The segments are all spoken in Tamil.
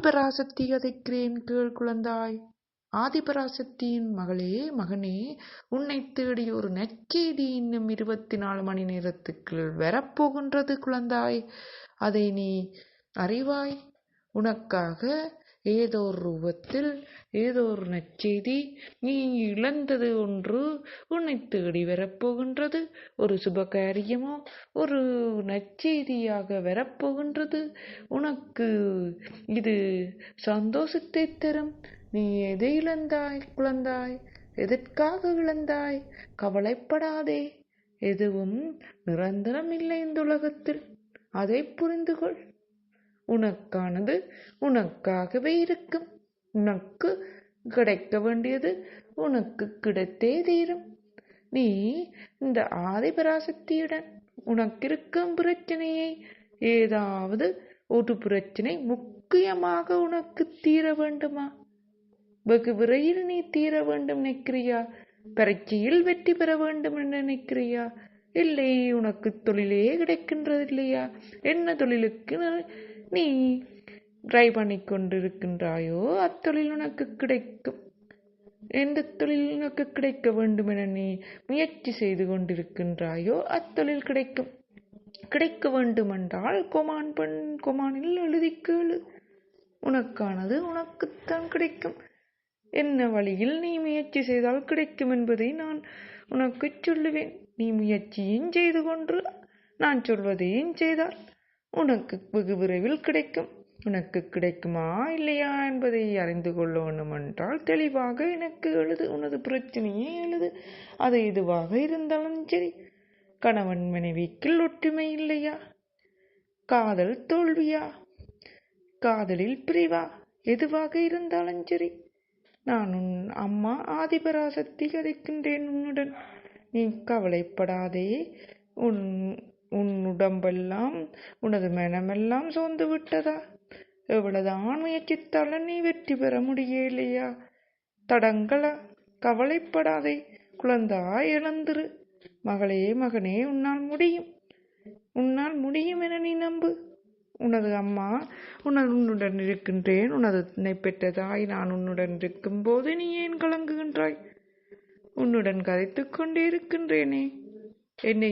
ஆதிபராசக்தி கதைக்கிறேன் கேள் குழந்தாய். ஆதிபராசக்தியின் மகளே, மகனே, உன்னை தேடி ஒரு நற்செய்தி இன்னும் 24 மணி நேரத்துக்குள் வரப்போகின்றது குழந்தாய். அதை நீ அறிவாய். உனக்காக ஏதோ ஒரு ரூபத்தில் ஏதோ ஒரு நற்செய்தி, நீ இழந்தது ஒன்று உன்னை தேடி வரப்போகின்றது. ஒரு சுபகாரியமோ ஒரு நற்செய்தியாக வரப்போகின்றது. உனக்கு இது சந்தோஷத்தை தரும். நீ எதை இழந்தாய் குழந்தாய்? எதற்காக இழந்தாய்? கவலைப்படாதே. எதுவும் நிரந்தரம் இல்லை இந்த உலகத்தில். அதை புரிந்து கொள். உனக்கானது உனக்காகவே இருக்கும். உனக்கு கிடைக்க வேண்டியது உனக்கு கிடைத்தே தீரும். நீ இந்த ஆதிபராசக்தியுடன் உனக்கு இருக்கும் பிரச்சனையை, ஏதாவது ஒரு பிரச்சனை முக்கியமாக உனக்கு தீர வேண்டுமா? வெகு விரைவில் நீ தீர வேண்டும் நினைக்கிறியா? பரீட்சையில் வெற்றி பெற வேண்டும் என்று நினைக்கிறியா? இல்லை, உனக்கு தொழிலே கிடைக்கின்றது இல்லையா? என்ன தொழிலுக்கு நீ ட்ரை பண்ணி கொண்டிருக்கின்றாயோ அத்தொழில் உனக்கு கிடைக்கும். எந்த தொழில் உனக்கு கிடைக்க வேண்டும் என நீ முயற்சி செய்து கொண்டிருக்கின்றாயோ அத்தொழில் கிடைக்கும். கிடைக்க வேண்டுமென்றால் கொமானில் எழுதி கேளு. உனக்கானது உனக்குத்தான் கிடைக்கும். என்ன வழியில் நீ முயற்சி செய்தால் கிடைக்கும் என்பதை நான் உனக்கு சொல்லுவேன். நீ முயற்சியும் செய்து கொண்டு நான் சொல்வதையும் செய்தால் உனக்கு வெகு விரைவில் கிடைக்கும். உனக்கு கிடைக்குமா இல்லையா என்பதை அறிந்து கொள்ள வேண்டுமென்றால் தெளிவாக எனக்கு எழுது. உனது பிரச்சனையே எழுது. அது எதுவாக இருந்தாலும் சரி. கணவன் மனைவிக்குள் ஒற்றுமை இல்லையா? காதல் தோல்வியா? காதலில் பிரிவா? எதுவாக இருந்தாலும் சரி, நான் உன் அம்மா ஆதிபராசக்தி கதைக்கின்றேன் உன்னுடன். நீ கவலைப்படாதே. உன் உடம்பெல்லாம் உனது மனமெல்லாம் சோர்ந்து விட்டதா? எவ்வளவுதான் முயற்சித்தாலும் நீ வெற்றி பெற முடியலையா? தடங்களா? கவலைப்படாதே குழந்தாய், இழந்திரு. மகளே, மகனே, உன்னால் முடியும். உன்னால் முடியும் என நீ நம்பு. உனது அம்மா உன்னுடன் இருக்கின்றேன். உன்னை பெற்ற தாய் நான் உன்னுடன் இருக்கும் போது நீ ஏன் கலங்குகின்றாய்? உன்னுடன் கதைத்துக் கொண்டே இருக்கின்றேனே. என்னை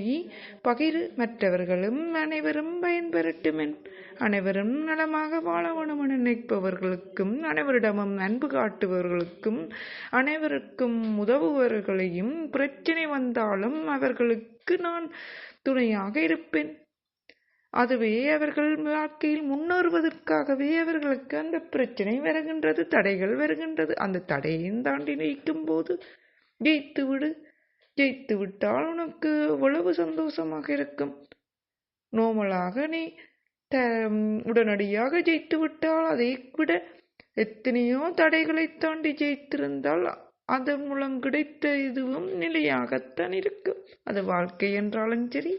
பகிர். மற்றவர்களும் அனைவரும் பயன்பெறட்டுமென். அனைவரும் நலமாக வாழ வேணும் என நினைப்பவர்களுக்கும், அனைவரிடமும் அன்பு காட்டுபவர்களுக்கும், அனைவருக்கும் உதவுபவர்களையும் பிரச்சனை வந்தாலும் அவர்களுக்கு நான் துணையாக இருப்பேன். அதுவே அவர்கள் வாழ்க்கையில் முன்னேறுவதற்காகவே அவர்களுக்கு அந்த பிரச்சனை வருகின்றது, தடைகள் வருகின்றது. அந்த தடையும் தாண்டி நிற்கும் போது ஜெயித்து விடு. ஜெயித்து விட்டால் உனக்கு எவ்வளவு சந்தோஷமாக இருக்கும். நோமலாக நீ உடனடியாக ஜெயித்து விட்டால் அதை விட எத்தனையோ தடைகளை தாண்டி ஜெயித்திருந்தால் அதன் மூலம் கிடைத்த இதுவும் நிலையாகத்தான் இருக்கும். அது வாழ்க்கை என்றாலும் சரி,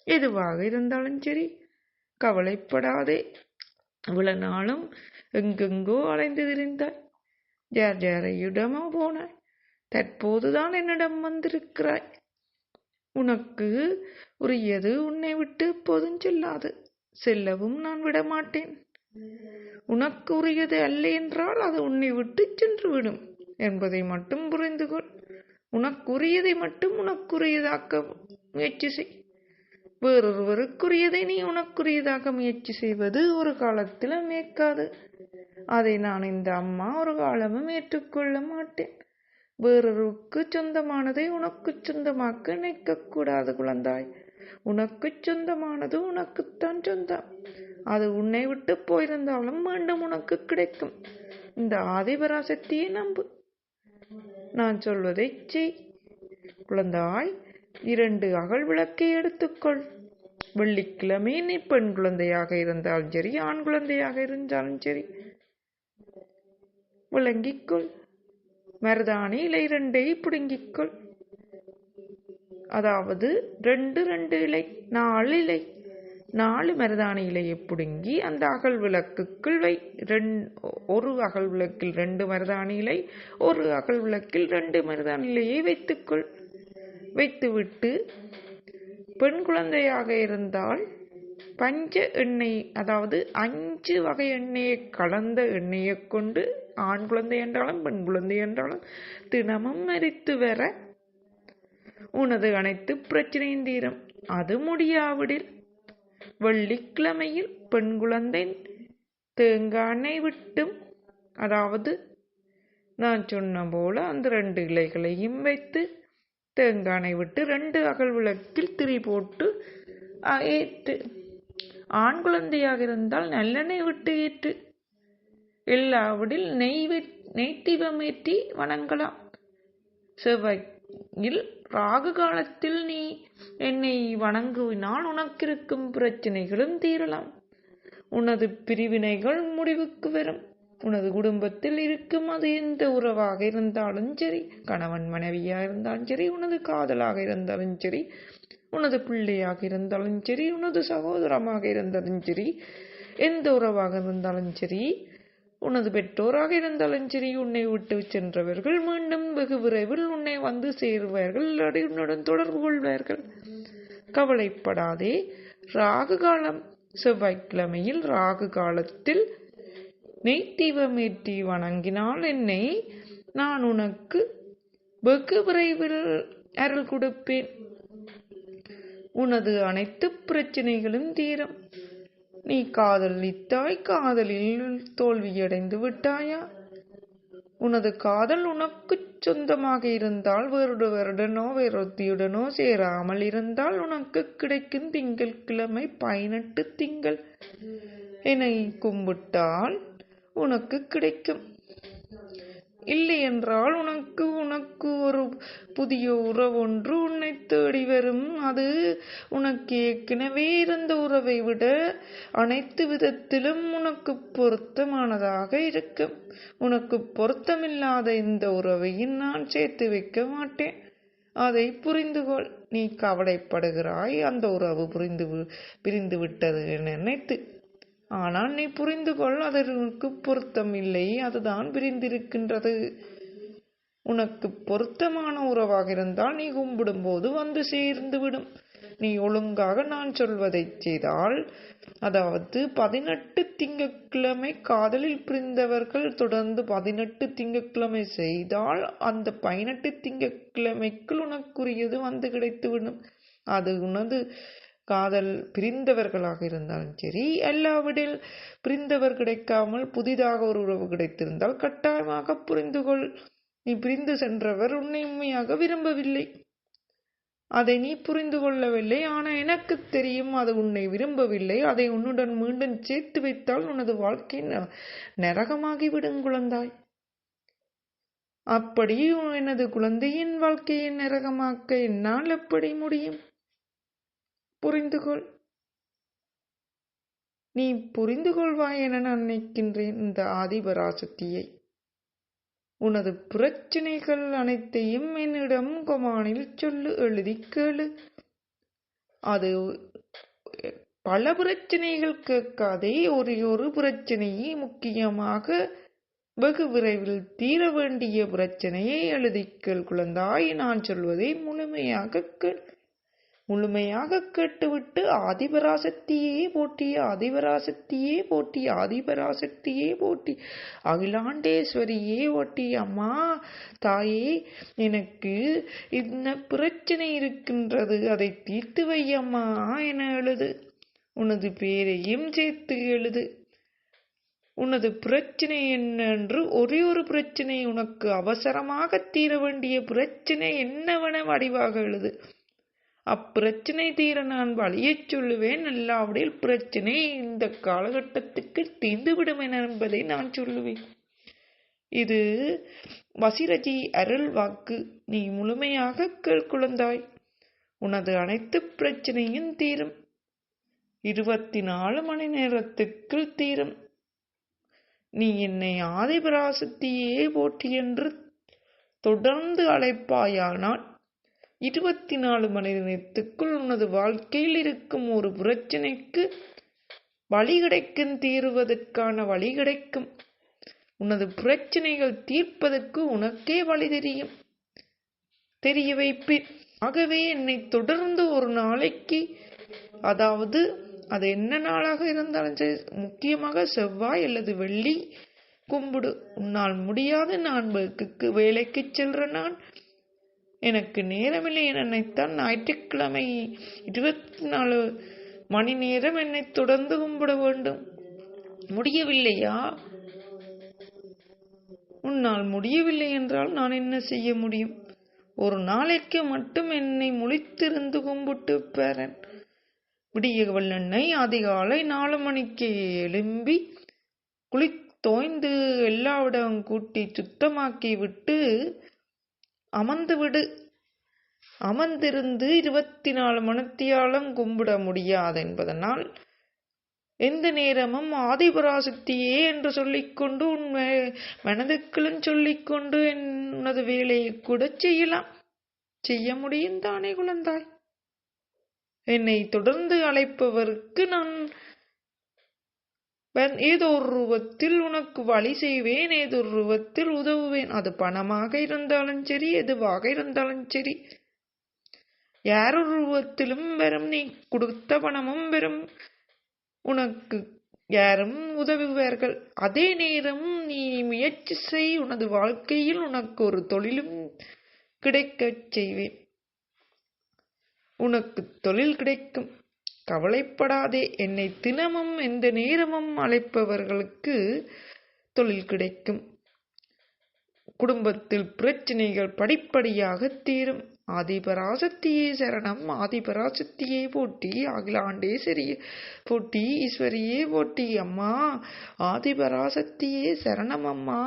எதுவாக இருந்தாலும் சரி. கவலைப்படாதே. இவ்வளவு நாளும் எங்கெங்கோ அலைந்து திரிந்தாய். யார் யாரையிடமோ போனாய். தற்போதுதான் என்னிடம் வந்திருக்கிறாய். உனக்கு உரியது உன்னை விட்டு எப்போதும் செல்லாது. செல்லவும் நான் விடமாட்டேன். உனக்கு உரியது அல்ல என்றால் அது உன்னை விட்டு சென்று விடும் என்பதை மட்டும் புரிந்து கொள். உனக்குரியதை மட்டும் உனக்குரியதாக்க முயற்சி செய். வேறொருவருக்குரியதை நீ உனக்குரியதாக முயற்சி செய்வது ஒரு காலத்திலும் ஏற்காது. அதை நான் இந்த அம்மா ஒரு காலமும் ஏற்றுக்கொள்ள மாட்டேன். வேறொருக்கு சொந்தமானதை உனக்கு சொந்தமாக்க நினைக்கக்கூடாது குழந்தாய். உனக்கு சொந்தமானது உனக்குத்தான் சொந்தம். அது உன்னை விட்டு போயிருந்தாலும் மீண்டும் உனக்கு கிடைக்கும். இந்த ஆதிபராசக்தியை நம்பு. நான் சொல்வதை செய் குழந்தாய். 2 அகல் விளக்கை எடுத்துக்கொள். வெள்ளிக்கிழமை நீ பெண் குழந்தையாக இருந்தாலும் சரி, ஆண் குழந்தையாக இருந்தாலும் சரி, விளங்கிக்கொள். மருதாணி இலை 2 பிடுங்கிக்கொள். அதாவது 2 இலை, 4 இலை, 4 மருதாணி இலையை பிடுங்கி அந்த அகல் விளக்குக்குள் வை. ஒரு அகல் விளக்கில் 2 மருதாணி இலை, ஒரு அகல் விளக்கில் 2 மருதாணி இலையை வைத்துக்கொள். வைத்துவிட்டு பெண் குழந்தையாக இருந்தால் பஞ்ச எண்ணெய், அதாவது 5 வகை எண்ணெயை கலந்த எண்ணெயை கொண்டு ஆண் குழந்தை என்றாலும் பெண் குழந்தை என்றாலும் தினமும் மரித்து வர உனது அனைத்து பிரச்சனையும் தீரும். அது முடியாவிடில் வெள்ளிக்கிழமையில் பெண் குழந்தை தேங்காய் விட்டும், அதாவது நான் சொன்ன போல அந்த 2 இலைகளையும் வைத்து தேங்காய் விட்டு 2 அகல் விளக்கில் திரி போட்டு ஏற்று. ஆண் குழந்தையாக இருந்தால் நல்லெண்ணெய் விட்டு ஏற்று. இல்லாவிடில் நெய் தீபம் ஏற்றி வணங்கலாம். செவ்வாயில் ராகு காலத்தில் நீ என்னை வணங்குவினால் உனக்கு இருக்கும் பிரச்சனைகளும் தீரலாம். உனது பிரிவினைகள் முடிவுக்கு வரும். உனது குடும்பத்தில் இருக்கும் அது எந்த உறவாக இருந்தாலும் சரி, கணவன் மனைவியாக இருந்தாலும் சரி, உனது காதலாக இருந்தாலும் சரி, உனது பிள்ளையாக இருந்தாலும் சரி, உனது சகோதரமாக இருந்தாலும் சரி, எந்த உறவாக இருந்தாலும் சரி, உனது பெற்றோராக இருந்தாலும் சரி, உன்னை விட்டு சென்றவர்கள் மீண்டும் வெகு விரைவில் உன்னை வந்து சேருவார்கள், உன்னுடன் தொடர்பு கொள்வார்கள். கவலைப்படாதே. ராகு காலம், செவ்வாய்க்கிழமையில் ராகு காலத்தில் நெய் தீபமேற்றி வணங்கினால் என்னை நான் உனக்கு வெகு விரைவில் அருள் கொடுப்பேன். உனது அனைத்து பிரச்சனைகளும் தீரும். நீ காதலித்தாய், காதலில் தோல்வியடைந்து விட்டாயா? உனது காதல் உனக்கு சொந்தமாக இருந்தால், வேறொருவருடனோ வேறொத்தியுடனோ சேராமல் இருந்தால் உனக்கு கிடைக்கும் திங்கட்கிழமை 18 திங்கள் என்னை கும்பிட்டால் உனக்கு கிடைக்கும். இல்லை என்றால் உனக்கு ஒரு புதிய உறவொன்று உன்னை தேடி வரும். அது உனக்கு ஏற்கனவே இருந்த உறவை விட அனைத்து விதத்திலும் உனக்கு பொருத்தமானதாக இருக்கும். உனக்கு பொருத்தமில்லாத இந்த உறவையும் நான் சேர்த்து வைக்க மாட்டேன். அதை புரிந்துகொள். நீ கவலைப்படுகிறாய் அந்த உறவு பிரிந்து விட்டது நினைத்து. ஆனால் நீ புரிந்து கொள், அதற்கு பொருத்தம் இல்லை, அதுதான் பிரிந்திருக்கின்றது. உனக்கு பொருத்தமான உறவாக இருந்தால் நீ கும்பிடும் போது வந்து சேர்ந்து விடும். நீ ஒழுங்காக நான் சொல்வதை செய்தால், அதாவது 18 திங்கட்கிழமை காதலில் பிரிந்தவர்கள் தொடர்ந்து 18 திங்கட்கிழமை செய்தால் அந்த 18 திங்கட்கிழமைக்குள் உனக்குரியது வந்து கிடைத்துவிடும். அது உனது காதல் பிரிந்தவர்களாக இருந்தாலும் சரி, அல்லாவிடில் பிரிந்தவர் கிடைக்காமல் புதிதாக ஒரு உறவு கிடைத்திருந்தால் கட்டாயமாக புரிந்துகொள். நீ பிரிந்து சென்றவர் உன்னை உண்மையாக விரும்பவில்லை. அதை நீ புரிந்து கொள்ளவில்லை. ஆனால் எனக்கு தெரியும் அது உன்னை விரும்பவில்லை. அதை உன்னுடன் மீண்டும் சேர்த்து வைத்தால் உனது வாழ்க்கை நரகமாகிவிடும் குழந்தாய். அப்படி எனது குழந்தையின் வாழ்க்கையை நரகமாக்க என்னால் எப்படி முடியும்? புரிந்துகொள். நீ புரிந்து கொள்வாய் என நான் நினைக்கின்றேன். இந்த ஆதிபராசக்தியை உனது பிரச்சனைகள் அனைத்தையும் என்னிடம் கொமானில் சொல்லு, எழுதி கேளு. அது பல பிரச்சனைகள் கேட்காதே. ஒரு பிரச்சனையை முக்கியமாக வெகு விரைவில் தீர வேண்டிய பிரச்சனையை எழுதி கேள் குழந்தாய். நான் சொல்வதை முழுமையாக கேள். முழுமையாக கேட்டுவிட்டு ஆதிபராசக்தியே போற்றி, ஆதிபராசக்தியே போற்றி, ஆதிபராசக்தியே போற்றி, அகிலாண்டேஸ்வரியே போற்றி. அம்மா தாயே, எனக்கு இந்த பிரச்சனை இருக்கின்றது, அதை தீர்த்து வையம்மா என எழுது. உனது பேரையும் சேர்த்து எழுது. உனது பிரச்சனை என்னென்று, ஒரே ஒரு பிரச்சனை, உனக்கு அவசரமாக தீர வேண்டிய பிரச்சனை என்னவென வடிவாக எழுது. அப்பிரச்சனை தீர நான் வழியை சொல்லுவேன். அல்லாவிடில் பிரச்சனை இந்த காலகட்டத்துக்கு தீர்ந்துவிடும் என்பதை நான் சொல்லுவேன். இது வசிரஜி அருள் வாக்கு. நீ முழுமையாக கேள் குழந்தாய். உனது அனைத்து பிரச்சனையும் தீரும். 24 மணி நேரத்துக்குள் தீரும். நீ என்னை ஆதிபராசக்தியே போற்றி என்று தொடர்ந்து அழைப்பாயானால் 24 மணி நேரத்துக்குள் உனது வாழ்க்கையில் இருக்கும் ஒரு பிரச்சனைக்கு வழி கிடைக்கும், தீர்வதற்கான வழி கிடைக்கும். உனது பிரச்சனைகள் தீர்ப்பதற்கு உனக்கே வழி தெரிய வைப்பேன். ஆகவே என்னை தொடர்ந்து ஒரு நாளைக்கு, அதாவது அது என்ன நாளாக இருந்தாலும் சரி, முக்கியமாக செவ்வாய் அல்லது வெள்ளி கும்பிடு. உன்னால் முடியாது, நான் வேலைக்கு செல்ற நான், எனக்கு நேரமில்லை என நினைத்தான் ஞாயிற்றுக்கிழமை 24 மணி நேரம் என்னை தொடர்ந்து கும்பிட வேண்டும். முடியவில்லையா? உன்னால் முடியவில்லை என்றால் நான் என்ன செய்ய முடியும்? ஒரு நாளைக்கு மட்டும் என்னை முழித்திருந்து கும்பிட்டு பேரன். விடிய வெள்ளெண்ணை அதிகாலை 4 மணிக்கு எழும்பி குளித்தோய்ந்து எல்லாவிடம் கூட்டி சுத்தமாக்கி விட்டு அமர்ந்து விடு. அமர்ந்திருந்து 24 மணித்தியாலம் கும்பிட முடியாது என்பதனால் எந்த நேரமும் ஆதிபராசக்தியே என்று சொல்லிக்கொண்டு உன் மனதுக்குள்ளும் சொல்லிக்கொண்டு உனது வேலையை கூட செய்யலாம். செய்ய முடியும் தானே குழந்தாய்? என்னை தொடர்ந்து அழைப்பவருக்கு நான் ஏதோ ஒரு ரூபத்தில் உனக்கு வழி செய்வேன், ஏதோ ஒரு ரூபத்தில் உதவுவேன். அது பணமாக இருந்தாலும் சரி, எதுவாக இருந்தாலும் சரி, யாரொரு ரூபத்திலும் வரும். நீ கொடுத்த பணமும் வரும், உனக்கு யாரும் உதவுவார்கள். அதே நேரம் நீ முயற்சி செய், உனது வாழ்க்கையில் உனக்கு ஒரு தொழிலும் கிடைக்கச் செய்வேன். உனக்கு தொழில் கிடைக்கும், கவலைப்படாதே. என்னை தினமும் எந்த நேரமும் அழைப்பவர்களுக்கு தொழில் கிடைக்கும். குடும்பத்தில் பிரச்சனைகள் படிப்படியாக தீரும். ஆதிபராசக்தியே சரணம், ஆதிபராசக்தியே போட்டி, அகிலாண்டேஸ்வரியே போட்டி, ஈஸ்வரியே போட்டி. அம்மா ஆதிபராசக்தியே சரணம். அம்மா,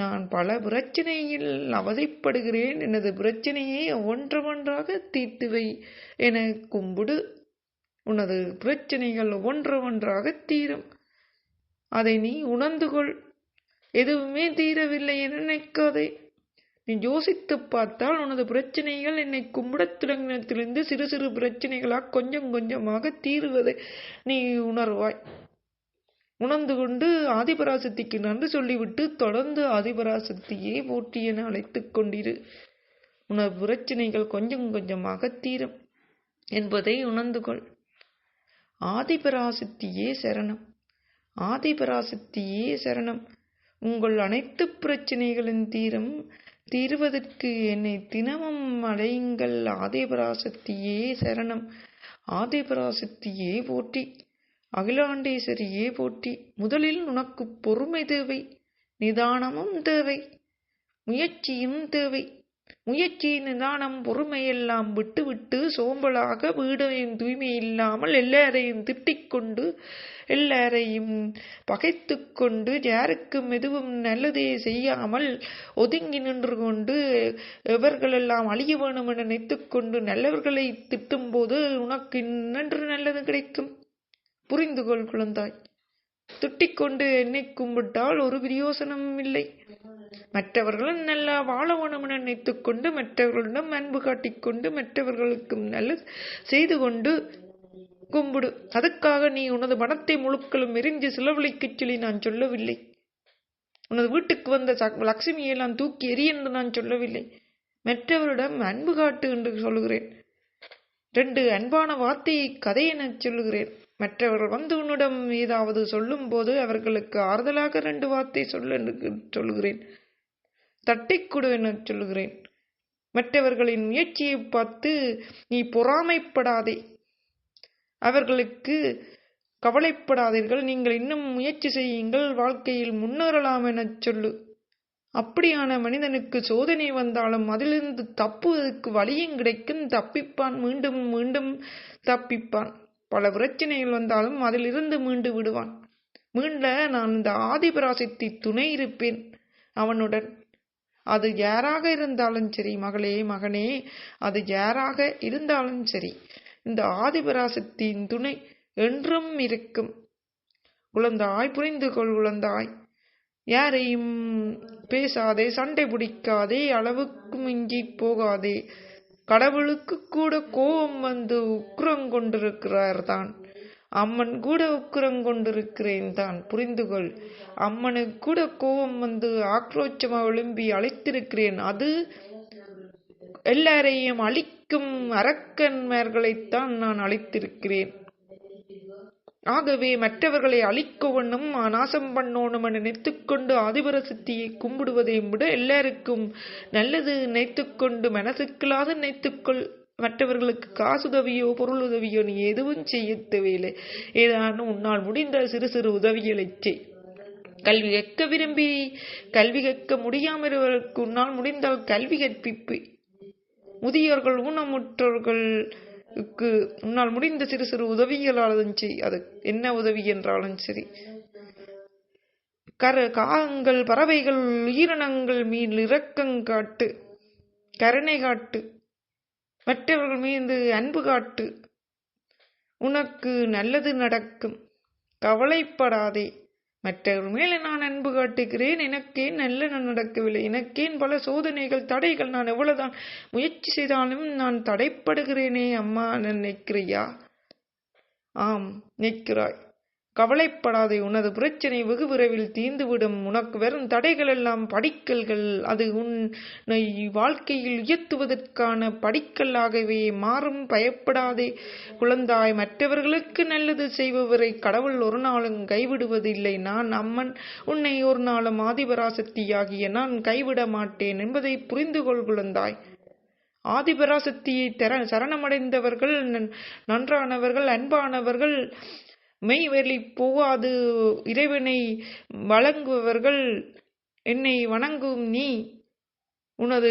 நான் பல பிரச்சனையில் அவதிப்படுகிறேன், எனது பிரச்சனையை ஒன்றொன்றாக தீர்த்துவை என கும்பிடு. உனது பிரச்சனைகள் ஒன்றொன்றாக தீரும். அதை நீ உணர்ந்து கொள். எதுவுமே தீரவில்லை என நினைக்காதே. நீ யோசித்து பார்த்தால் உனது பிரச்சனைகள் என்னை கும்பிடத் தொடங்கினத்திலிருந்து சிறு சிறு பிரச்சனைகளாக கொஞ்சம் கொஞ்சமாக தீருவதை நீ உணர்வாய். உணர்ந்து கொண்டு ஆதிபராசக்திக்கு நன்றி சொல்லிவிட்டு தொடர்ந்து ஆதிபராசக்தியே போற்றி என அழைத்துக் கொண்டிரு. உனது பிரச்சனைகள் கொஞ்சம் கொஞ்சமாக தீரும் என்பதை உணர்ந்து கொள். ஆதிபராசக்தியே சரணம், ஆதிபராசக்தியே சரணம். உங்கள் அனைத்து பிரச்சனைகளின் தீர்வதற்கு என்னை தினமும் அழையுங்கள். ஆதிபராசக்தியே சரணம், ஆதிபராசக்தியே போற்றி, அகிலாண்டேஸ்வரியே போற்றி. முதலில் உனக்கு பொறுமை தேவை, நிதானமும் தேவை, முயற்சியும் தேவை. முயற்சி, நிதானம், பொறுமையெல்லாம் விட்டுவிட்டு சோம்பலாக வீடையும் தூய்மை இல்லாமல் எல்லாரையும் திட்டிக்கொண்டு எல்லாரையும் பகைத்து கொண்டு யாருக்கும் எதுவும் நல்லதே செய்யாமல் ஒதுங்கி நின்று கொண்டு எவர்களெல்லாம் அழிய வேணும் என நினைத்துக்கொண்டு நல்லவர்களை திட்டும் போது உனக்கு இன்னென்று நல்லது கிடைக்கும். புரிந்து கொள் குழந்தாய். திட்டிக்கொண்டு என்னை கும்பிட்டால் ஒரு பிரயோசனமும் இல்லை. மற்றவர்களும் நல்லா வாழ வேணும் என நினைத்துக்கொண்டு மற்றவர்களிடம் அன்பு காட்டிக்கொண்டு மற்றவர்களுக்கும் நல்லது செய்து கொண்டு கும்பிடு. அதுக்காக நீ உனது பணத்தை முழுக்களும் எரிஞ்சு செலவழிக்கச் சொல்லி நான் சொல்லவில்லை. உனது வீட்டுக்கு வந்த லட்சுமியை நான் தூக்கி எறி என்று நான் சொல்லவில்லை. மற்றவரிடம் அன்பு காட்டு என்று சொல்லுகிறேன். 2 அன்பான வார்த்தையை கதை என சொல்லுகிறேன். மற்றவர்கள் வந்து உன்னிடம் ஏதாவது சொல்லும் போது அவர்களுக்கு ஆறுதலாக 2 வார்த்தை சொல்ல என்று சொல்லுகிறேன். தட்டிக்கொடு என சொல்லுகிறேன். மற்றவர்களின் முயற்சியை பார்த்து நீ பொறாமைப்படாதே, அவர்களுக்கு கவலைப்படாதீர்கள். நீங்கள் இன்னும் முயற்சி செய்யுங்கள், வாழ்க்கையில் முன்னேறலாம் என சொல்லு. அப்படியான மனிதனுக்கு சோதனை வந்தாலும் அதிலிருந்து தப்புவதற்கு வழியும் கிடைக்கும். தப்பிப்பான், மீண்டும் மீண்டும் தப்பிப்பான். பல பிரச்சனைகள் வந்தாலும் அதிலிருந்து மீண்டு விடுவான். மீண்ட நான் இந்த ஆதிபராசக்தி துணை இருப்பேன் அவனுடன். அது யாராக இருந்தாலும் சரி, மகளே மகனே, அது யாராக இருந்தாலும் சரி, இந்த ஆதிபராசக்தியின் துணை என்றும் இருக்கும். குழந்தாய், புரிந்து கொள் குழந்தாய். யாரையும் பேசாதே, சண்டை பிடிக்காதே, அளவுக்கு மிஞ்சி போகாதே. கடவுளுக்கு கூட கோபம் வந்து உக்கிரங்கொண்டிருக்கிறார் தான். அம்மன் கூட உக்கிரங்கொண்டிருக்கிறேன் தான். புரிந்து கொள். அம்மனுக்கு கூட கோபம் வந்து ஆக்ரோச்சமாக எழும்பி அழைத்திருக்கிறேன். அது எல்லாரையும் அழிக்கும் அரக்கன்மார்களைத்தான் நான் அழைத்திருக்கிறேன். ஆகவே மற்றவர்களை அழிக்கவனும் நாசம் பண்ணோனும் என நினைத்துக்கொண்டு ஆதிபராசக்தியை கும்பிடுவதை விட எல்லாருக்கும் நல்லது நினைத்துக்கொண்டு மனசுக்களாக நினைத்துக்கொள். மற்றவர்களுக்கு காசுதவியோ பொருள் உதவியோ நீ எதுவும் செய்ய தேவையில்லை. ஏதானும் உன்னால் முடிந்த சிறு சிறு உதவிகளை செய். கல்வி கற்க விரும்பி கல்வி கற்க முடியாமற்கு உன்னால் முடிந்தால் கல்வி கற்பிப்பு. முதியோர்கள் ஊனமுற்றோர்களுக்கு உன்னால் முடிந்த சிறு சிறு உதவிகளாலும் செய். அது என்ன உதவி என்றாலும் சரி. காகங்கள் பறவைகள் உயிரினங்கள் மீது இரக்கம் காட்டு, கருணை காட்டு, மற்றவர்கள் மீது அன்பு காட்டு. உனக்கு நல்லது நடக்கும். கவலைப்படாதே. மற்றவர்கள் மேலே நான் அன்பு காட்டுகிறேன். எனக்கேன் நல்ல நடக்கவில்லை, எனக்கேன் பல சோதனைகள் தடைகள், நான் எவ்வளவுதான் முயற்சி செய்தாலும் நான் தடைப்படுகிறேனே அம்மா நினைக்கிறியா? ஆம், நிற்கிறாய். கவலைப்படாதே. உனது பிரச்சனை வெகு விரைவில் தீர்ந்துவிடும். உனக்கு வரும் தடைகள் எல்லாம் படிக்கல்கள். அது உன்னை வாழ்க்கையில் உயர்த்துவதற்கான படிக்கல்லாகவே மாறும். பயப்படாதே குழந்தாய். மற்றவர்களுக்கு நல்லது செய்பவரை கடவுள் ஒரு நாளும் கைவிடுவதில்லை. நான் அம்மன், உன்னை ஒரு நாளும் ஆதிபராசக்தியாகிய நான் கைவிட மாட்டேன் என்பதை புரிந்து கொள் குழந்தாய். ஆதிபராசக்தியை சரணமடைந்தவர்கள் நன்றானவர்கள், அன்பானவர்கள், மெய்வெளி போவாது இறைவனை வழங்குபவர்கள். என்னை வணங்கும் நீ உனது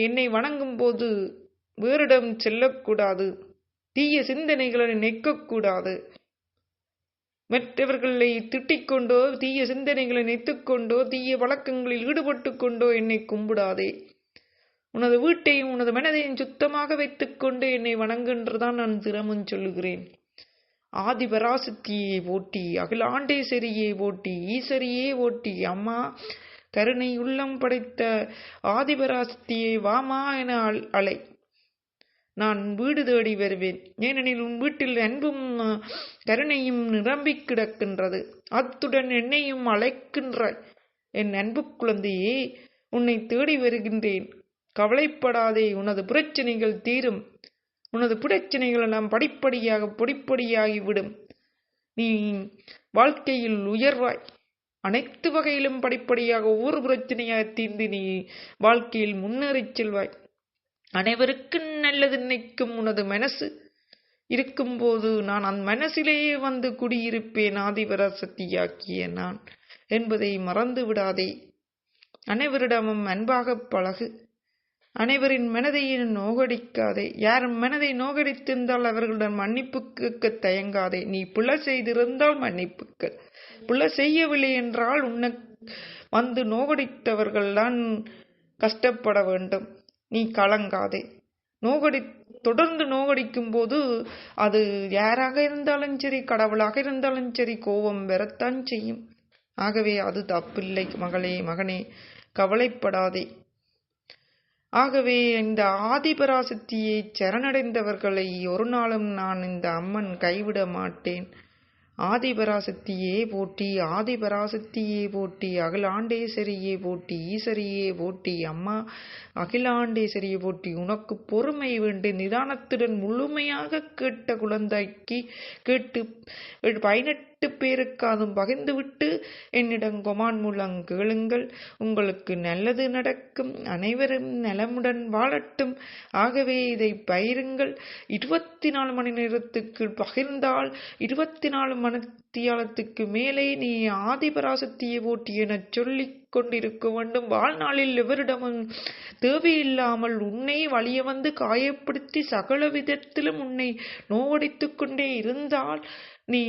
என்னை வணங்கும் போது வேறிடம் செல்லக்கூடாது. தீய சிந்தனைகளை நினைக்கக்கூடாது. மற்றவர்களை திட்டிக்கொண்டோ தீய சிந்தனைகளை நினைத்துக்கொண்டோ தீய வழக்கங்களில் ஈடுபட்டு கொண்டோ என்னை கும்பிடாதே. உனது வீட்டையும் உனது மனதையும் சுத்தமாக வைத்துக்கொண்டு என்னை வணங்குன்றதான் நான் தினமும் சொல்லுகிறேன். ஆதிபராசக்தியை போட்டி, அகிலாண்டேஸ்வரியை போட்டி, ஈஸ்வரியே போட்டி. அம்மா, கருணை உள்ளம் படைத்த ஆதிபராசக்தியை வாமா என அலை. நான் வீடு தேடி வருவேன். ஏனெனில் உன் வீட்டில் அன்பும் கருணையும் நிரம்பி கிடக்கின்றது. அத்துடன் என்னையும் அழைக்கின்றாய். என் அன்பு குழந்தையே, உன்னை தேடி வருகின்றேன். கவலைப்படாதே. உனது பிரச்சனைகள் தீரும். உனது பிரச்சனைகள் எல்லாம் படிப்படியாகிவிடும். நீ வாழ்க்கையில் உயர்வாய். அனைத்து வகையிலும் படிப்படியாக ஒவ்வொரு பிரச்சனையாக தீர்ந்து நீ வாழ்க்கையில் முன்னேறிச் செல்வாய். அனைவருக்கும் நல்லது நினைக்கும் உனது மனசு இருக்கும்போது நான் அந்த மனசிலேயே வந்து குடியிருப்பேன். ஆதிபராசக்தியாக்கிய நான் என்பதை மறந்து விடாதே. அனைவரிடமும் அன்பாக பழகு. அனைவரின் மனதையும் நோகடிக்காதே. யாரும் மனதை நோகடித்திருந்தால் அவர்களிடம் மன்னிப்பு கேட்க தயங்காதே. நீ பிழை செய்திருந்தால் மன்னிப்புக்கு, பிழை செய்யவில்லை என்றால் உன்னை வந்து நோகடித்தவர்கள் தான் கஷ்டப்பட வேண்டும். நீ கலங்காதே. தொடர்ந்து நோகடிக்கும் போது அது யாராக இருந்தாலும் சரி, கடவுளாக இருந்தாலும் சரி, கோபம் வரத்தான் செய்யும். ஆகவே அது தப்பில்லை. மகனே, கவலைப்படாதே. ஆகவே இந்த ஆதிபராசக்தியை சரணடைந்தவர்களை ஒரு நாளும் நான் இந்த அம்மன் கைவிட மாட்டேன். ஆதிபராசக்தியே போற்றி, ஆதிபராசக்தியே போற்றி, அகிலாண்டேஸ்வரியே போற்றி, ஈஸ்வரியே போற்றி. அம்மா அகிலாண்டேஸ்வரியை போற்றி. உனக்கு பொறுமை வேண்டு நிதானத்துடன் முழுமையாக கேட்ட குழந்தைக்கு கேட்டு 18 பேருக்காதும் பகிர்ந்துவிட்டு என்னிடம் கொமான் மூலம் கேளுங்கள். உங்களுக்கு நல்லது நடக்கும். அனைவரும் நலமுடன் வாழட்டும். ஆகவே இதை பகிருங்கள். 24 மணி நேரத்துக்கு பகிர்ந்தால் 24 மணித்தியாலத்துக்கு மேலே நீ ஆதிபராசக்தியை போற்றி என சொல்லிக் கொண்டிருக்க வேண்டும். வாழ்நாளில் எவரிடமும் தேவையில்லாமல் உன்னை வலிய வந்து காயப்படுத்தி சகல விதத்திலும் உன்னை நோவடித்துக் கொண்டே இருந்தால் நீ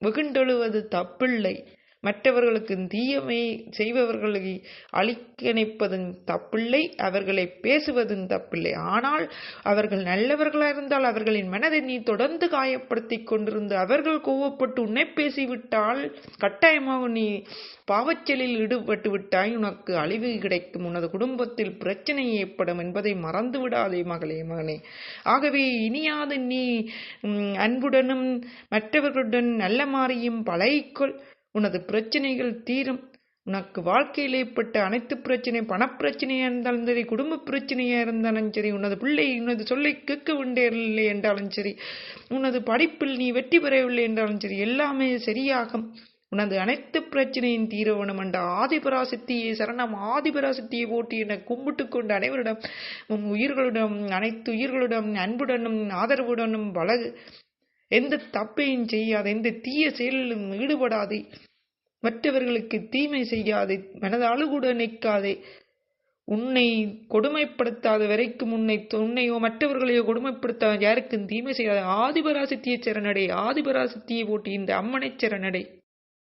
வெகுண்டெழுவது தப்பில்லை. மற்றவர்களுக்கு தீயமை செய்பவர்களை அழிக்க நினைப்பதும் தப்பில்லை, அவர்களை பேசுவதும் தப்பில்லை. ஆனால் அவர்கள் நல்லவர்களாக இருந்தால் அவர்களின் மனதை நீ தொடர்ந்து காயப்படுத்தி கொண்டிருந்து அவர்கள் கோவப்பட்டு உன்னை பேசிவிட்டால் கட்டாயமாக நீ பாவச்செயலில் ஈடுபட்டு விட்டாய். உனக்கு அழிவு கிடைக்கும். உனது குடும்பத்தில் பிரச்சனை ஏற்படும் என்பதை மறந்து விடாதே மகனே. ஆகவே இனியாது நீ அன்புடனும் மற்றவர்களுடன் நல்ல மாறியும் பழகிக்கொள். உனது பிரச்சனைகள் தீரும். உனக்கு வாழ்க்கையில் ஏற்பட்ட அனைத்து பிரச்சனை, பணப்பிரச்சனையா இருந்தாலும் சரி, குடும்ப பிரச்சனையா இருந்தாலும் சரி, உனது பிள்ளை உனது சொல்லை கேட்கவில்லை என்றாலும் சரி, உனது படிப்பில் நீ வெற்றி பெறவில்லை என்றாலும் சரி, எல்லாமே சரியாகும். உனது அனைத்து பிரச்சனையும் தீரவனம் என்ற ஆதிபராசக்தியை சரணம், ஆதிபராசக்தியை போட்டி என கும்பிட்டு கொண்டு அனைவரிடம் உயிர்களிடம், அனைத்து உயிர்களிடம் அன்புடனும் ஆதரவுடனும் எந்த தப்பையும் செய்யாது, எந்த தீய செயலிலும் ஈடுபடாதே, மற்றவர்களுக்கு தீமை செய்யாதே, மனதால் கூட நிற்காதே, உன்னை கொடுமைப்படுத்தாத வரைக்கும் உன்னையோ மற்றவர்களையோ கொடுமைப்படுத்தாத, யாருக்கும் தீமை செய்யாத ஆதிபராசக்தியை சரணடை, ஆதிபராசக்தியை போட்டி இந்த அம்மனை சரணடை.